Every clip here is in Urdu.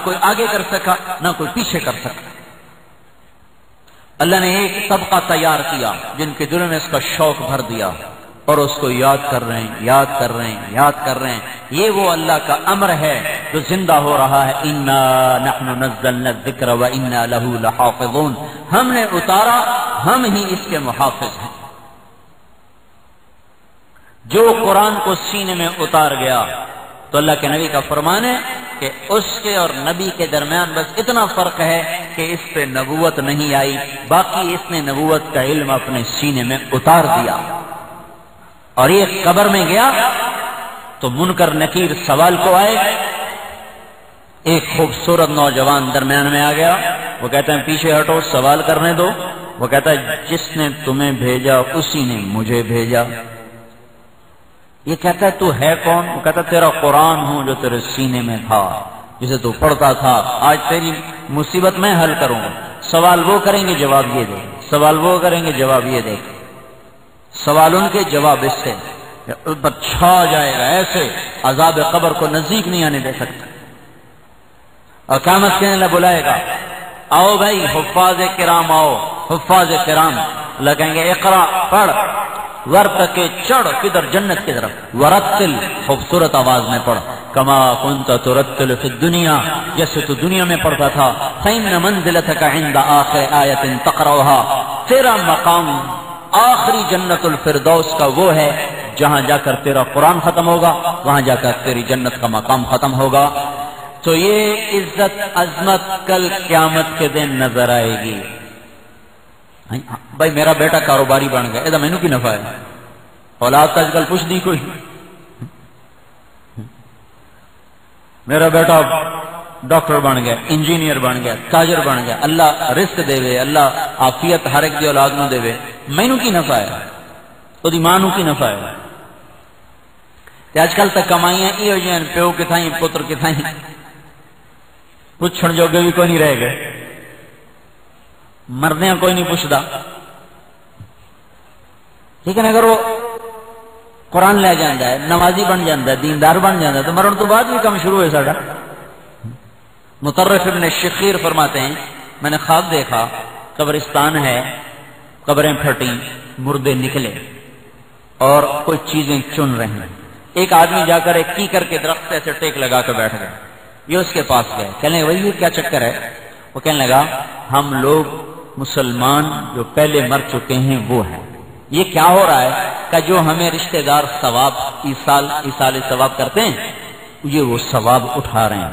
کوئی آگے کر سکا نہ کوئی پیچھے کر سکا۔ اللہ نے ایک طبقہ تیار کیا جن کے دلوں میں اس کا شوق بھر دیا اور اس کو یاد کر رہے ہیں، یاد کر رہے ہیں، یاد کر رہے ہیں۔ یہ وہ اللہ کا امر ہے جو زندہ ہو رہا ہے، انا نحن نزلنا الذکر وانا له لحافظون، ہم نے اتارا، ہم ہی اس کے محافظ ہیں۔ جو قرآن کو سینے میں اتار گیا تو اللہ کے نبی کا فرمان ہے کہ اس کے اور نبی کے درمیان بس اتنا فرق ہے کہ اس پہ نبوت نہیں آئی، باقی اس نے نبوت کا علم اپنے سینے میں اتار دیا۔ اور یہ قبر میں گیا تو منکر نکیر سوال کو آئے، ایک خوبصورت نوجوان درمیان میں آ گیا، وہ کہتا ہے پیچھے ہٹو، سوال کرنے دو۔ وہ کہتا ہے جس نے تمہیں بھیجا اسی نے مجھے بھیجا۔ یہ کہتا ہے تو ہے کون؟ وہ کہتا ہے تیرا قرآن ہوں جو تیرے سینے میں تھا، جسے تو پڑھتا تھا، آج تیری مصیبت میں حل کروں گا۔ سوال وہ کریں گے، جواب یہ دے، سوال وہ کریں گے، جواب یہ دے، سوال ان کے، جواب اس سے پر چھا جائے گا، ایسے عذاب قبر کو نزدیک نہیں آنے دے سکتا۔ اور قیامت کے دن اللہ بلائے گا، آؤ بھائی حفاظ کرام، آؤ حفاظ کرام۔ اللہ کہیں گے اقرا، پڑھ، ورتق چڑھ، کدھر؟ جنت کی طرف، ورتل، خوبصورت آواز میں پڑھ، کما کنت ترتل فی الدنیا، جیسے تو دنیا میں پڑھتا تھا، فإن منزلتک عند آخر آیت تقرأها، تیرا مقام آخری جنت الفردوس کا وہ ہے جہاں جا کر تیرا قرآن ختم ہوگا، وہاں جا کر تیری جنت کا مقام ختم ہوگا۔ تو یہ عزت عظمت کل قیامت کے دن نظر آئے گی۔ بھائی میرا بیٹا کاروباری بن گیا، ایسا مینو کی نفع ہے؟ اولاد آج کل پوچھ دی کوئی؟ میرا بیٹا ڈاکٹر بن گیا، انجینئر بن گیا، تاجر بن گیا، اللہ رزق دے وے، اللہ عافیت ہر ایک دی اولاد نو دے وے، مینو کی نفع ہے؟ تو دی ماں نو کی نفع ہے؟ آج کل تک کمائیاں یہ ہو جائیں، پیو کتھائیں پتر کتھائیں، پوچھن جوگے بھی کوئی نہیں رہ گئے، مردیاں کوئی نہیں پوچھتا۔ لیکن اگر وہ قرآن لے جاندہ ہے، نمازی بن جاندہ ہے، دیندار بن جاندہ ہے، تو مرن تو بعد بھی کم شروع ہے ساڑھا۔ مطرف ابن شخیر فرماتے ہیں میں نے خواب دیکھا، قبرستان ہے، قبریں پھٹی، مردے نکلے اور کوئی چیزیں چن رہے ہیں۔ ایک آدمی جا کر ایک کیکر کے درخت سے ٹیک لگا کر بیٹھ گئے، یہ اس کے پاس گئے، کہنے لگے وہی کیا چکر ہے؟ وہ کہنے لگا ہم لوگ مسلمان جو پہلے مر چکے ہیں وہ ہیں، یہ کیا ہو رہا ہے کہ جو ہمیں رشتہ دار ثواب ایصال ثواب کرتے ہیں یہ وہ ثواب اٹھا رہے ہیں۔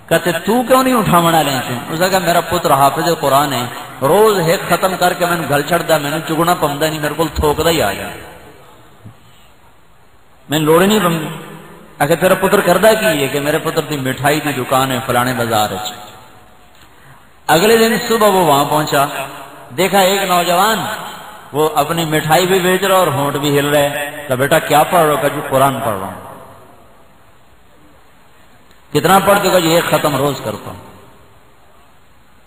کہتے تو کیوں نہیں اٹھا منا لیں چھو؟ اس نے کہا میرا پتر حافظ قرآن ہے، روز ایک ختم کر کے میں نے گھل چھڑ دا، میں نے چگنا پمدہ نہیں، میرے کو تھوک دا ہی آ جائے، میں لوڑے نہیں پمدی۔ اگر تیرا پتر کردہ کی ہے کہ میرے پتر تھی مٹھائی کی دکان ہے فلانے بازار ہے۔ اگلے دن صبح وہ وہاں پہنچا، دیکھا ایک نوجوان وہ اپنی مٹھائی بھی بیچ رہا اور ہونٹ بھی ہل رہے، کہ بیٹا کیا پڑھ رہا ہو؟ کہ جو قرآن پڑھ رہا ہوں۔ کتنا پڑھتے کہ جو ایک ختم روز کرتا ہوں۔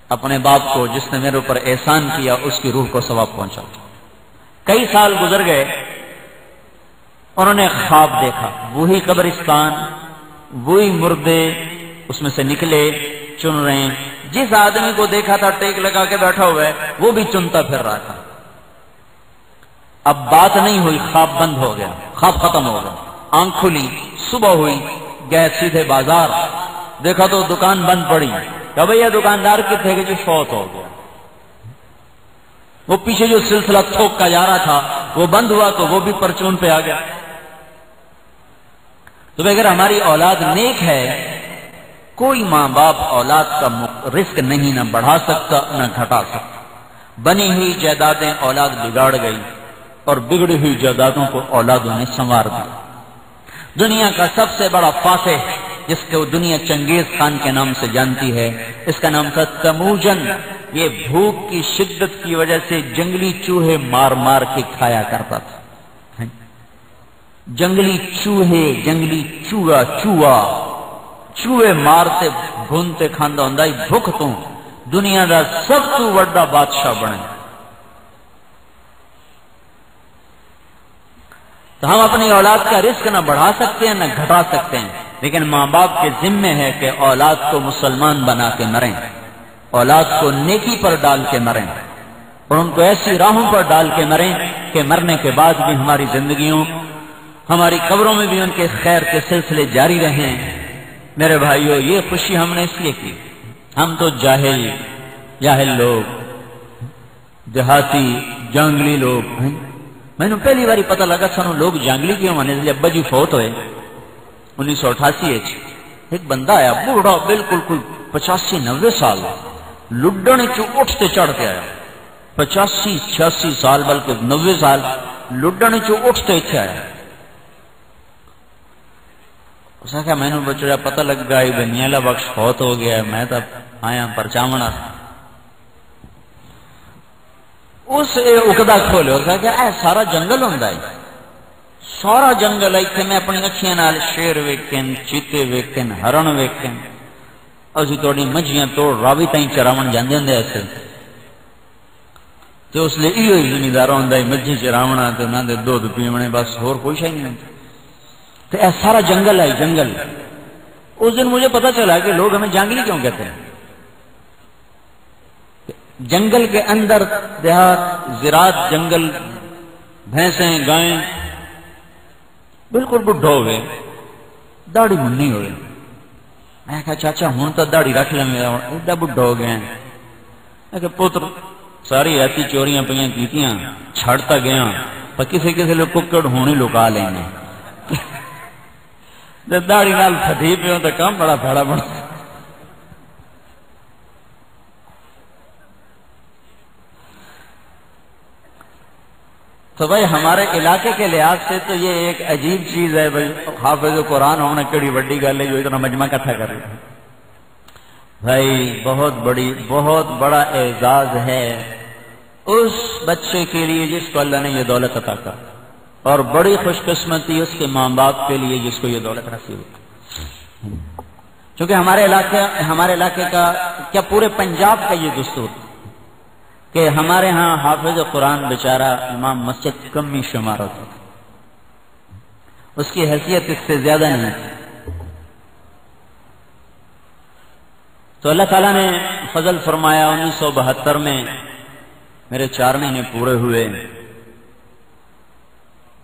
اپنے باپ کو جس نے میرے اوپر احسان کیا اس کی روح کو ثواب پہنچا۔ کئی سال گزر گئے، انہوں نے خواب دیکھا، وہی قبرستان، وہی مردے اس میں سے نکلے، چن رہے ہیں۔ جس آدمی کو دیکھا تھا ٹیک لگا کے بیٹھا ہوا ہے وہ بھی چنتا پھر رہا تھا۔ اب بات نہیں ہوئی، خواب بند ہو گیا، خواب ختم ہو گیا۔ آنکھ کھلی، صبح ہوئی، گئے سیدھے بازار، دیکھا تو دکان بند پڑی، کہ بھئی یہ دکاندار کتنے کہ جو فوت ہو گیا۔ وہ پیچھے جو سلسلہ تھوک کا جا رہا تھا وہ بند ہوا تو وہ بھی پرچون پہ آ گیا۔ تو اگر ہماری اولاد نیک ہے، کوئی ماں باپ اولاد کا رزق نہیں نہ بڑھا سکتا نہ گھٹا سکتا۔ بنی ہوئی جائیدادیں اولاد بگاڑ گئی اور بگڑی ہوئی جائیدادوں کو اولادوں نے سنوار دیا۔ دنیا کا سب سے بڑا فاتح جس کو دنیا چنگیز خان کے نام سے جانتی ہے، اس کا نام تھا تموجن۔ یہ بھوک کی شدت کی وجہ سے جنگلی چوہے مار مار کے کھایا کرتا تھا۔ جنگلی چوہے، جنگلی چوہے مارتے بھونتے کھاندا ہوندا ہی بھوک تو دنیا دا سب تو بڑا بادشاہ بنے۔ تو ہم اپنی اولاد کا رزق نہ بڑھا سکتے ہیں نہ گھٹا سکتے ہیں، لیکن ماں باپ کے ذمے ہے کہ اولاد کو مسلمان بنا کے مریں، اولاد کو نیکی پر ڈال کے مریں، اور ان کو ایسی راہوں پر ڈال کے مریں کہ مرنے کے بعد بھی ہماری زندگیوں، ہماری قبروں میں بھی ان کے خیر کے سلسلے جاری رہیں۔ میرے بھائیو، یہ خوشی ہم نے اس لیے کی، ہم تو جاہل لوگ، دیہاتی جنگلی لوگ ہیں۔ میں نے پہلی باری پتہ لگا سنو لوگ جنگلی کیوں مانے، ابا جی فوت ہوئے 1988 ایک بندہ آیا بوڑھا بالکل کوئی 85-90 سال، لڈن چو اٹھتے چڑھ کے آیا، 85-86 سال بلکہ 90 سال لڈن چو اٹھتے اتنے آیا۔ اس نے کہا میں نے بچڑا پتہ لگ گیا بھائی نیلا بخش فوت ہو گیا ہے، میں تب آیا پرچامنا اس اکدا کھولے اور کہا اے سارا جنگل ہوندا ہے، سارا جنگل ہے، میں اپنی اکھیاں نال شیر ویکھن، چیتے ویکھن، ہرن ویکھن، اسی تھوڑی مجھیاں توڑ راوی تائیں چراون جاندے ہوندے ایسے تے اس لیے ایو زمیندار ہوندا ہے مجھی چراونا تے انہاں دے دودھ پیونے، بس اور کوئی شے نہیں ہوندا۔ تو اے سارا جنگل ہے جنگل۔ اس دن مجھے پتا چلا کہ لوگ ہمیں جنگلی کیوں کہتے ہیں۔ جنگل کے اندر دیہات، زراعت، جنگل، بھینسیں، گائیں، بالکل بڈھو ہوئے، داڑھی منی ہوئے۔ میں کہا چاچا ہوں تو داڑھی رکھ لیں، میرا ایڈا بڈھو ہو گیا ہے۔ میں کہا پتر ساری ایسی چوریاں پہ کیتیاں چھڑتا گیا، پر کسی لوگ ککڑ ہونے لکا لیں گے، داڑھی نال پھٹی پہ تو کام بڑا پھڑا بڑا۔ تو بھائی ہمارے علاقے کے لحاظ سے تو یہ ایک عجیب چیز ہے، بھائی حافظ قرآن ہونا کڑی بڑی گل ہے جو اتنا مجمع کٹھا کر رہے ہیں۔ بھائی بہت بڑا اعزاز ہے اس بچے کے لیے جس کو اللہ نے یہ دولت عطا کر، اور بڑی خوش قسمتی اس کے ماں باپ کے لیے جس کو یہ دولت نصیب ہوئی۔ چونکہ ہمارے علاقے کا کیا پورے پنجاب کا یہ دستور کہ ہمارے ہاں حافظ قرآن بیچارہ امام مسجد کم ہی شمار ہوتا تھا، اس کی حیثیت اس سے زیادہ نہیں تھی۔ تو اللہ تعالیٰ نے فضل فرمایا 1972 میں میرے 4 مہینے پورے ہوئے،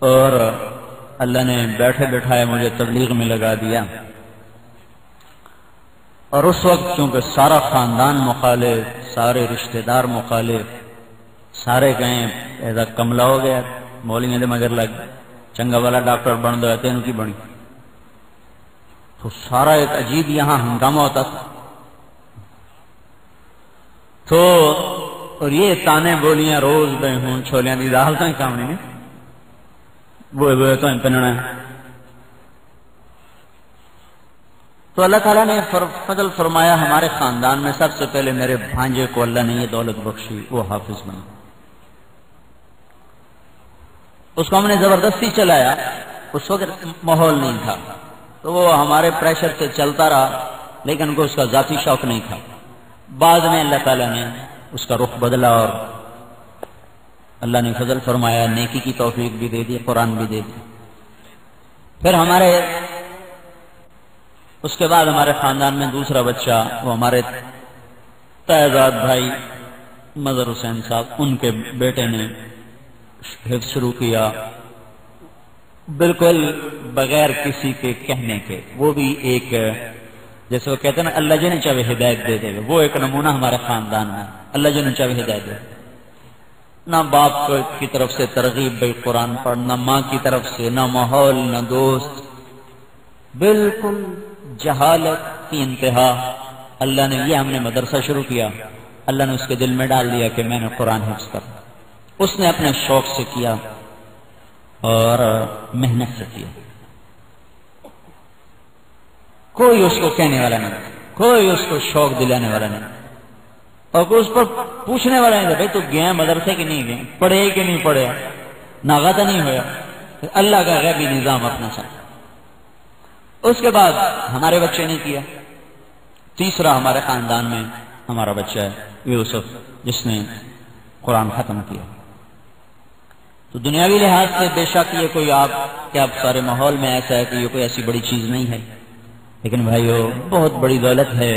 اور اللہ نے بیٹھے بٹھائے مجھے تبلیغ میں لگا دیا۔ اور اس وقت چونکہ سارا خاندان مخالف، سارے رشتہ دار مخالف، سارے کہیں ایسا کملا ہو گیا، مولیاں دے مگر لگ چنگا والا ڈاکٹر بن دو تینوں کی بنی، تو سارا ایک عجیب یہاں ہنگامہ ہوتا تھا۔ تو اور یہ تانے بولیاں روز بے ہوں چھولیاں دی دال تائیں کام نہیں وہ تو پننا ہے۔ تو اللہ تعالیٰ نے فضل فرمایا ہمارے خاندان میں سب سے پہلے میرے بھانجے کو اللہ نے یہ دولت بخشی، وہ حافظ بنا۔ اس کو ہم نے زبردستی چلایا، اس وقت ماحول نہیں تھا تو وہ ہمارے پریشر سے چلتا رہا، لیکن کو اس کا ذاتی شوق نہیں تھا۔ بعد میں اللہ تعالیٰ نے اس کا رخ بدلا اور اللہ نے فضل فرمایا، نیکی کی توفیق بھی دے دی، قرآن بھی دے دی۔ پھر اس کے بعد ہمارے خاندان میں دوسرا بچہ، وہ ہمارے تعزاد بھائی مظہر حسین صاحب، ان کے بیٹے نے حفظ شروع کیا بالکل بغیر کسی کے کہنے کے۔ وہ بھی ایک جیسے وہ کہتے ہیں نا اللہ جنہیں چاہے ہدایت دے دے گا، وہ ایک نمونہ ہمارے خاندان میں، اللہ جنہیں چاہے ہدایت دے، نہ باپ کی طرف سے ترغیب بھائی قرآن پڑھ، نہ ماں کی طرف سے، نہ ماحول، نہ دوست، بالکل جہالت کی انتہا۔ اللہ نے یہ ہم نے مدرسہ شروع کیا، اللہ نے اس کے دل میں ڈال دیا کہ میں نے قرآن حفظ کرنا۔ اس نے اپنے شوق سے کیا اور محنت سے کیا، کوئی اس کو کہنے والا نہیں، کوئی اس کو شوق دلانے والا نہیں، اور کوئی اس پر پوچھنے والا نہیں تھا بھائی تو گیا مدرسے کی نہیں گئے، پڑھے کہ نہیں پڑھے، ناغتہ نہیں ہوا۔ اللہ کا غیبی نظام اپنا ساتھ۔ اس کے بعد ہمارے بچے نے کیا۔ تیسرا ہمارے خاندان میں ہمارا بچہ ہے یوسف، جس نے قرآن ختم کیا۔ تو دنیاوی لحاظ سے بے شک یہ کوئی آپ سارے ماحول میں ایسا ہے کہ یہ کوئی ایسی بڑی چیز نہیں ہے، لیکن بھائیو بہت بڑی دولت ہے